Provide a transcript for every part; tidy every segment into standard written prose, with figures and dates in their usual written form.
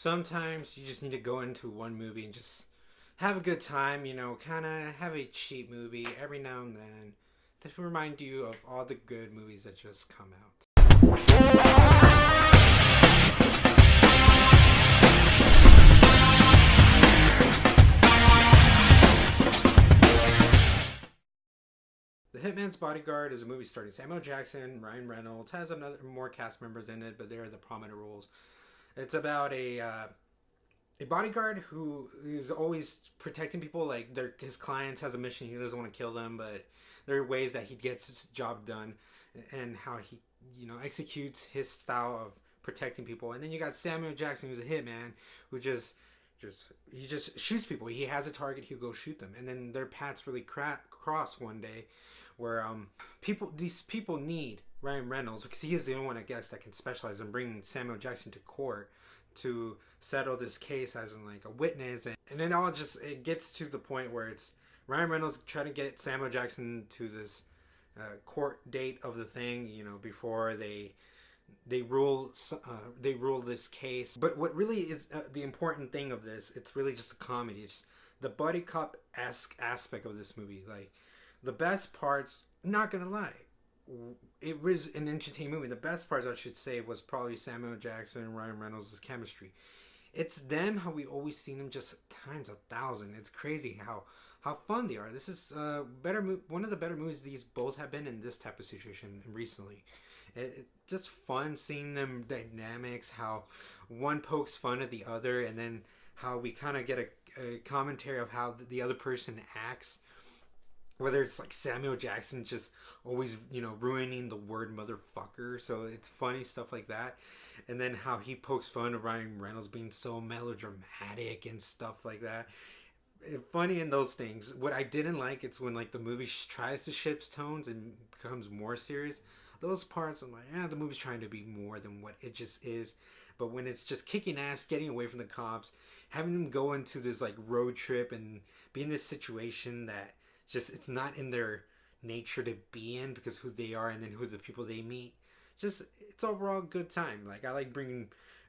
Sometimes you just need to go into one movie and just have a good time, kind of have a cheap movie every now and then to remind you of all the good movies that just come out. The Hitman's Bodyguard is a movie starring Samuel Jackson, Ryan Reynolds, has another more cast members in it, but they're the prominent roles. It's about a bodyguard who is always protecting people. Like his clients has a mission. He doesn't want to kill them, but there are ways that he gets his job done, and how he executes his style of protecting people. And then you got Samuel Jackson, who's a hitman, who just shoots people. He has a target. He'll go shoot them, and then their paths really cross one day, where these people need Ryan Reynolds because he is the only one, I guess, that can specialize in bringing Samuel Jackson to court to settle this case as in like a witness, and then it gets to the point where it's Ryan Reynolds trying to get Samuel Jackson to this court date of the thing, before they rule this case. But what really is the important thing of this, it's really just a comedy. It's the buddy cop-esque aspect of this movie. Like the best parts, not gonna lie, it was an entertaining movie. The best parts, I should say, was probably Samuel Jackson and Ryan Reynolds' chemistry. It's them how we always seen them, just times 1,000. It's crazy how fun they are. This is one of the better movies these both have been in this type of situation recently. It just fun seeing them dynamics, how one pokes fun at the other, and then how we kind of get a commentary of how the other person acts. Whether it's like Samuel Jackson just always, ruining the word motherfucker. So it's funny stuff like that. And then how he pokes fun at Ryan Reynolds being so melodramatic and stuff like that. Funny in those things. What I didn't like, it's when like the movie tries to shift tones and becomes more serious. Those parts, I'm like, the movie's trying to be more than what it just is. But when it's just kicking ass, getting away from the cops, having them go into this like road trip and be in this situation that it's not in their nature to be in because who they are and then who the people they meet. It's overall a good time. Like I like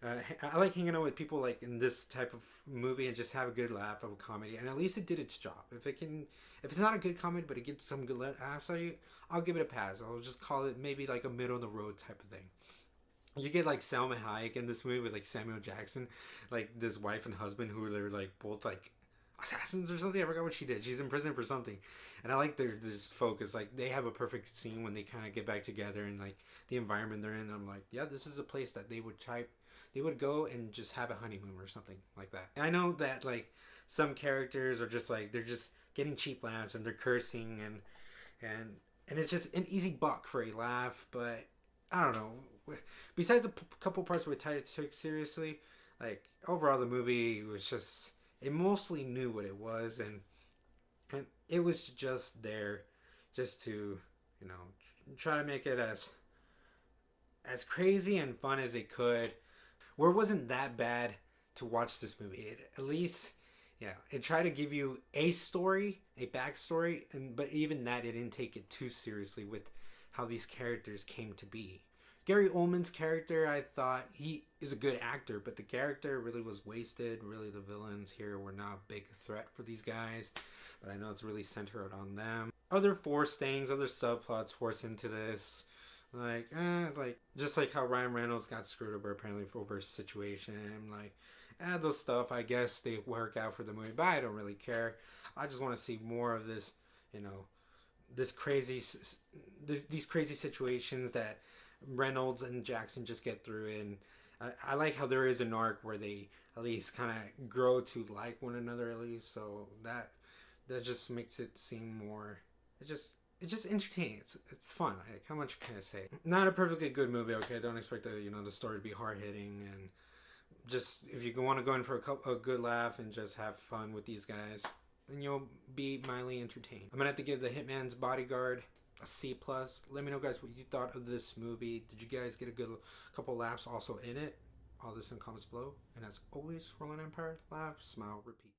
I like hanging out with people like in this type of movie and just have a good laugh of a comedy. And at least it did its job. If it's not a good comedy but it gets some good laughs, I'll give it a pass. I'll just call it maybe like a middle of the road type of thing. You get like Salma Hayek in this movie with like Samuel Jackson, like this wife and husband who they're like both like assassins or something. I forgot what she did. She's in prison for something, and I like this focus. Like they have a perfect scene when they kind of get back together and like the environment they're in. I'm like, yeah, this is a place that they would go and just have a honeymoon or something like that. I know that like some characters are just like they're just getting cheap laughs and they're cursing and it's just an easy buck for a laugh. But I don't know. Besides a couple parts where it took seriously, like overall the movie was just. It mostly knew what it was, and it was just there just to, try to make it as crazy and fun as it could. Where it wasn't that bad to watch this movie. At least, it tried to give you a story, a backstory, but even that, it didn't take it too seriously with how these characters came to be. Gary Oldman's character, I thought he is a good actor, but the character really was wasted. Really, the villains here were not a big threat for these guys, but I know it's really centered on them. Other forced things, other subplots forced into this, like just like how Ryan Reynolds got screwed over apparently over a situation, like those stuff. I guess they work out for the movie, but I don't really care. I just want to see more of this, these crazy situations that Reynolds and Jackson just get through. And I like how there is an arc where they at least kind of grow to like one another, at least. So that just makes it seem more. It's just entertaining. It's fun. Like, how much can I say? Not a perfectly good movie. Okay, don't expect the story to be hard hitting, and just if you want to go in for a good laugh and just have fun with these guys, then you'll be mildly entertained. I'm gonna have to give The Hitman's Bodyguard a C+. Let me know, guys, what you thought of this movie. Did you guys get a good couple laughs also in it? All this in the comments below. And as always, Roland Empire, laugh, smile, repeat.